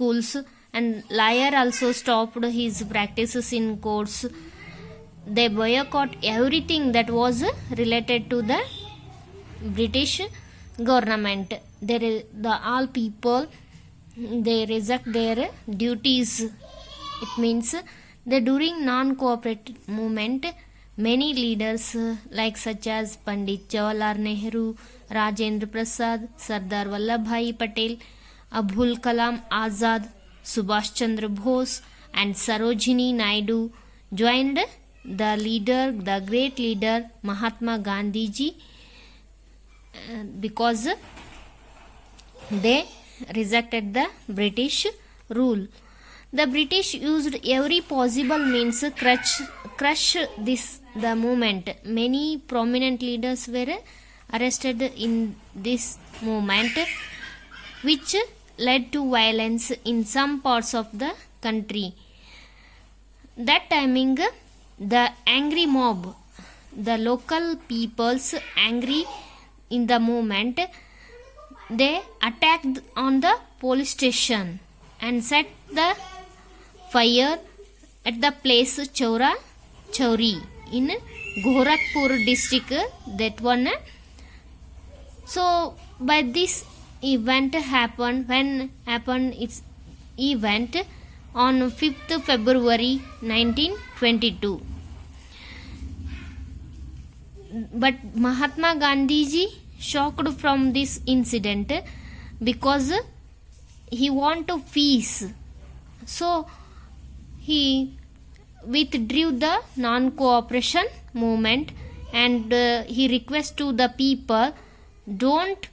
schools, and Lyer also stopped his practices in courts. They boycott everything that was related to the British government. All people, they reject their duties. It means that during non-cooperative movement, many leaders like such as Pandit Jawaharlal Nehru, Rajendra Prasad, Sardar Vallabhbhai Patel, Abul Kalam Azad, Subhash Chandra Bose and Sarojini Naidu joined the great leader Mahatma Gandhi ji, because they rejected the British rule. The British used every possible means to crush the movement. Many prominent leaders were arrested in this movement, which led to violence in some parts of the country. That timing, the angry mob, the local peoples angry in the movement, they attacked on the police station and set the fire at the place Chaura Chauri in Gorakhpur district. That one. So by this event happened its event on 5th February 1922. But Mahatma Gandhi ji shocked from this incident because he wanted peace. So he withdrew the non-cooperation movement, and he requests to the people, don't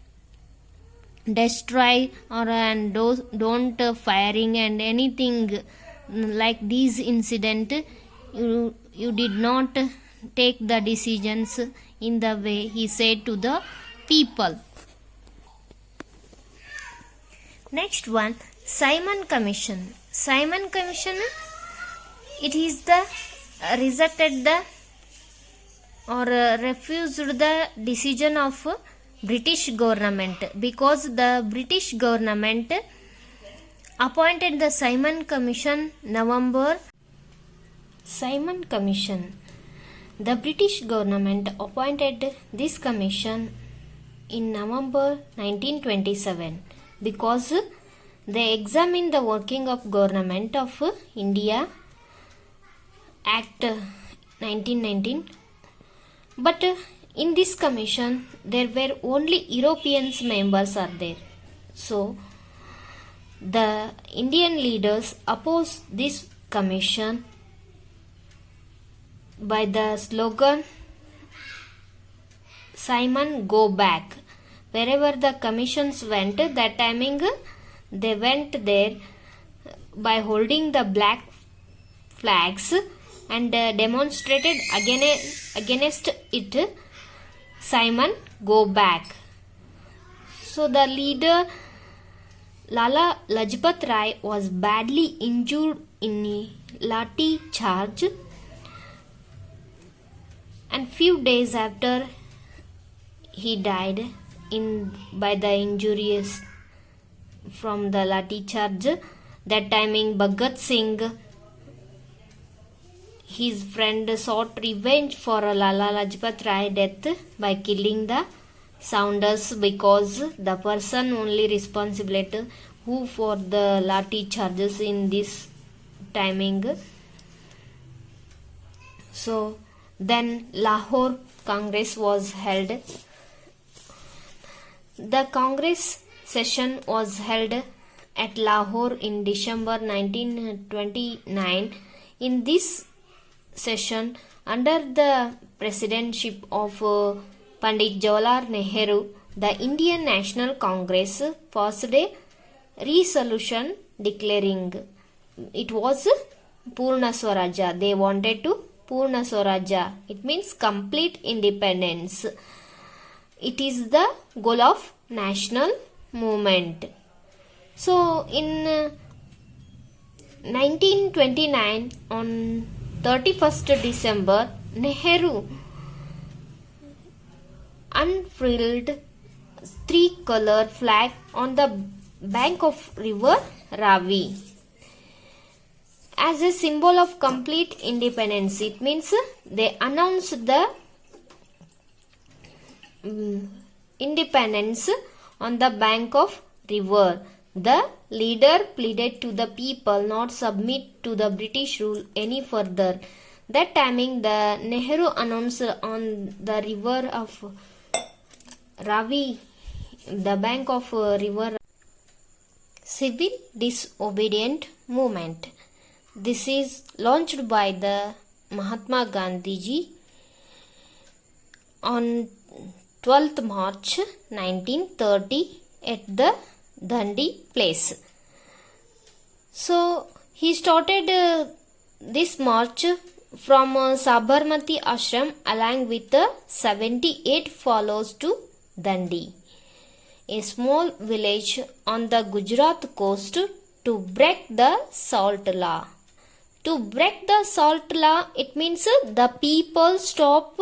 destroy or and don't firing and anything like these incident. You did not take the decisions in the way, he said to the people. Next one, Simon Commission. Simon Commission, it is the rejected the or refused the decision of British government, because the British government appointed the Simon Commission Simon Commission. The British government appointed this commission in November 1927 because they examined the working of Government of India Act 1919. But in this commission there were only Europeans members are there. So the Indian leaders opposed this commission by the slogan Simon go back. Wherever the commissions went, that timing they went there by holding the black flags and demonstrated against it. Simon go back. So the leader Lala Lajpat Rai was badly injured in a lathi charge, and few days after he died by the injuries from the lathi charge. That timing Bhagat Singh, his friend, sought revenge for Lala Lajpat Rai death by killing the Saunders, because the person only responsible who for the lathi charges in this timing. So then Lahore Congress was held. The Congress session was held at Lahore in December 1929. In this session, under the presidency of Pandit Jawaharlal Nehru, the Indian National Congress passed a resolution declaring it was Purna Swarajya. They wanted to Purna Swarajya. It means complete independence. It is the goal of national movement. So in 1929, on 31st December, Nehru unfurled 3-color flag on the bank of river Ravi. As a symbol of complete independence, it means they announced the independence on the bank of river. The leader pleaded to the people not submit to the British rule any further. That timing, the Nehru announced on the river of Ravi, the bank of river, civil disobedient movement. This is launched by the Mahatma Gandhi ji on 12th March 1930 at the Dandi place. So he started this march from Sabarmati Ashram along with 78 followers to Dandi, a small village on the Gujarat coast, to break the salt law. To break the salt law, it means the people stop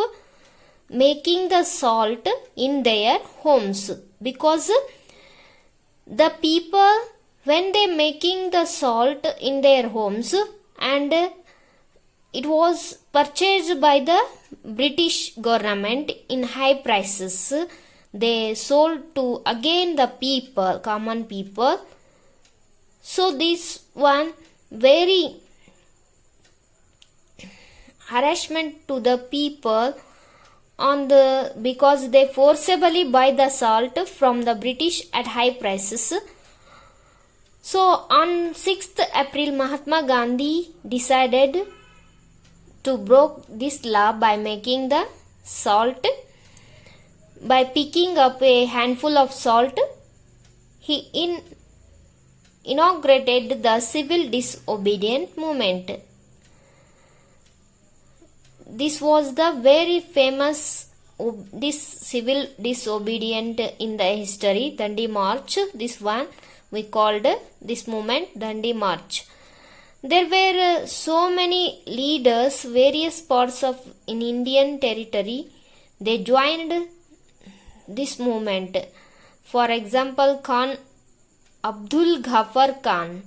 making the salt in their homes, because the people, when they making the salt in their homes and it was purchased by the British government in high prices, they sold to again the people, common people. So this one very harassment to the people on the, because they forcibly buy the salt from the British at high prices. So on 6th April, Mahatma Gandhi decided to break this law by making the salt, by picking up a handful of salt. He inaugurated the civil disobedient movement. This was the very famous this civil disobedient in the history, Dandi March. This one we called this movement Dandi March. There were so many leaders, various parts of in Indian territory. They joined this movement. For example, Khan Abdul Ghaffar Khan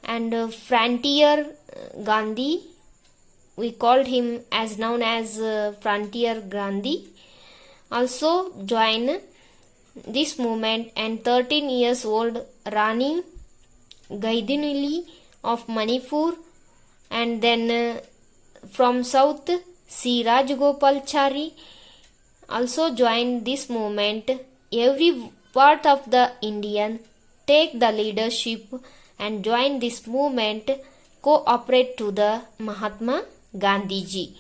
and Frontier Gandhi. We called him as known as Frontier Gandhi. Also joined this movement, and 13 years old Rani Gaidinuli of Manipur, and then from south C. Rajagopalchari also joined this movement. Every part of the Indian take the leadership and join this movement, cooperate to the Mahatma Gandhi ji.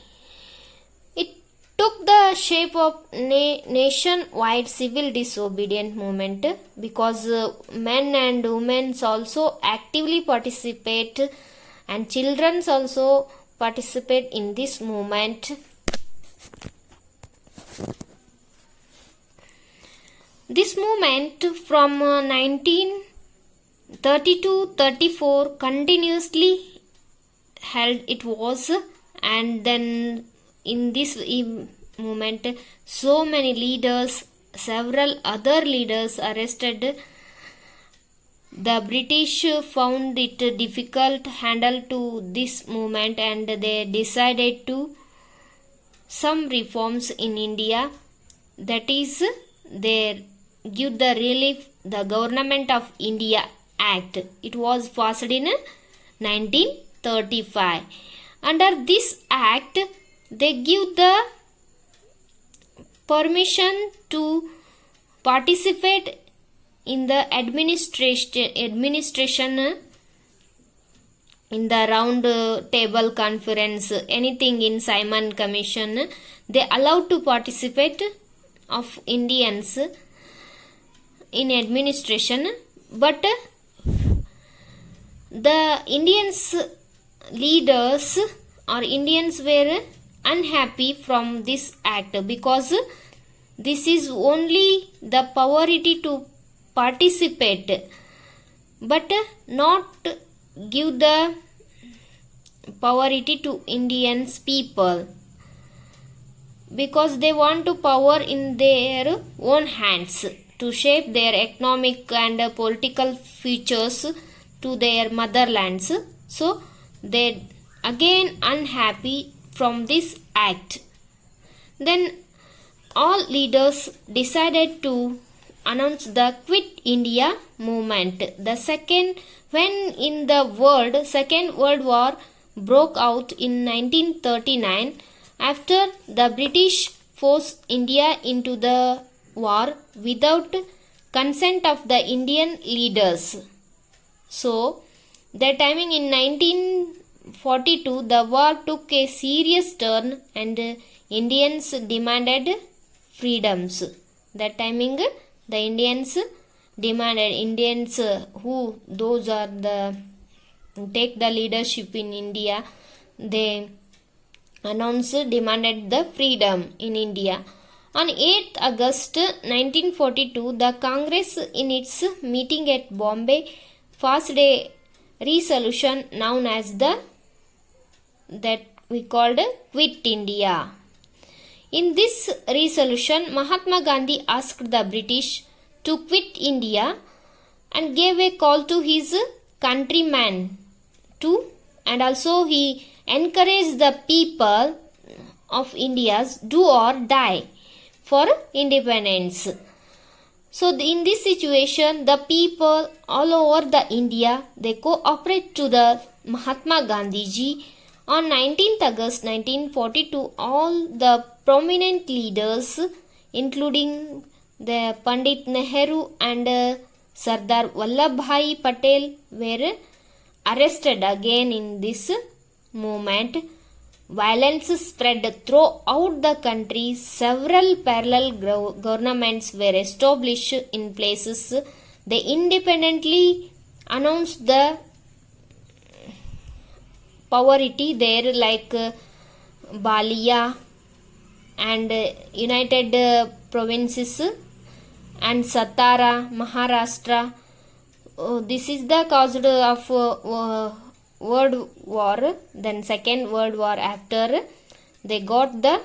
It took the shape of nationwide civil disobedient movement, because men and women also actively participate and children also participate in this movement. This movement from 1932-34 continuously held it was, and then in this movement so many leaders, several other leaders arrested. The British found it difficult handle to this movement, and they decided to some reforms in India, that is they give the relief, the Government of India Act. It was passed in 1935. Under this act, they give the permission to participate in the administration in the round table conference, anything in Simon Commission. They allowed to participate of Indians in administration, but the Indians leaders or Indians were unhappy from this act, because this is only the poverty to participate, but not give the poverty to Indians people, because they want to power in their own hands to shape their economic and political futures to their motherlands. So they again unhappy from this act. Then all leaders decided to announce the Quit India movement. The second, when in the world, Second World War broke out in 1939, after the British forced India into the war without consent of the Indian leaders. So, the timing in 1942, the war took a serious turn and Indians demanded freedoms. That timing, the Indians demanded, who those are the take the leadership in India, they announced demanded the freedom in India. On 8th August 1942, the Congress in its meeting at Bombay passed a resolution known as that we called Quit India. In this resolution, Mahatma Gandhi asked the British to quit India and gave a call to his countrymen to, and also he encouraged the people of India do or die for independence. So in this situation, the people all over the India, they cooperate to the Mahatma Gandhi ji. On 19th August 1942, all the prominent leaders, including the Pandit Nehru and Sardar Vallabhbhai Patel, were arrested again in this movement. Violence spread throughout the country. Several parallel governments were established in places. They independently announced the poverty there, like Balia and United Provinces and Satara, Maharashtra. This is the cause of World War, then Second World War. After they got the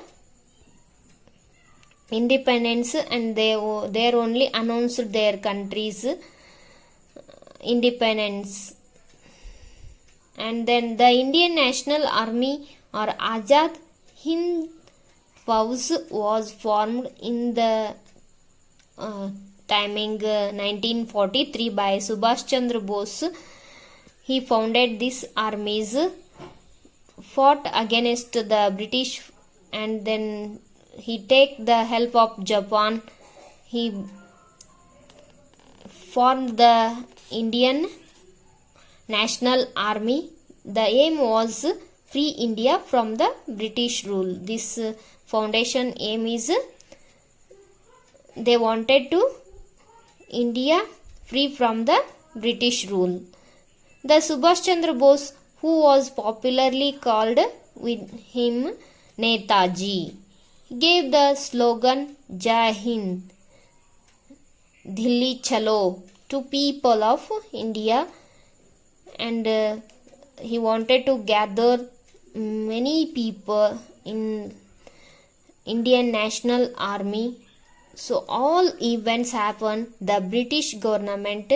independence and they only announced their country's independence. And then the Indian National Army or Azad Hind Fauj was formed in the timing 1943 by Subhash Chandra Bose. He founded these armies, fought against the British, and then he take the help of Japan. He formed the Indian National Army. The aim was free India from the British rule. This foundation aim is they wanted to India free from the British rule. The Subhash Chandra Bose, who was popularly called with him Netaji, gave the slogan Jai Hind, Dilli Chalo to people of India, and he wanted to gather many people in Indian National Army. So all events happened. The British government,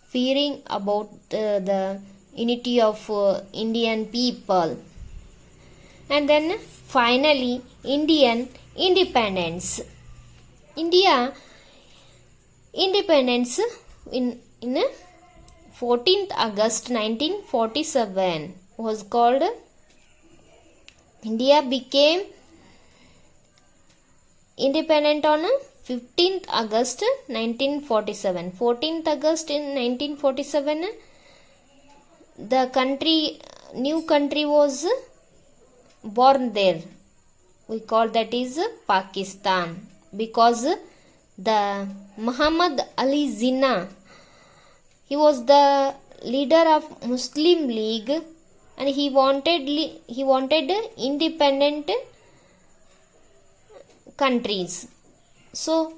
fearing about the unity of Indian people, and then finally Indian independence. India independence in 14th August 1947 was called. India became independent on 15th August 1947. 14th August in 1947, the new country was born there. We call that is Pakistan, because the Muhammad Ali Jinnah, he was the leader of Muslim League, and he wanted independent countries. So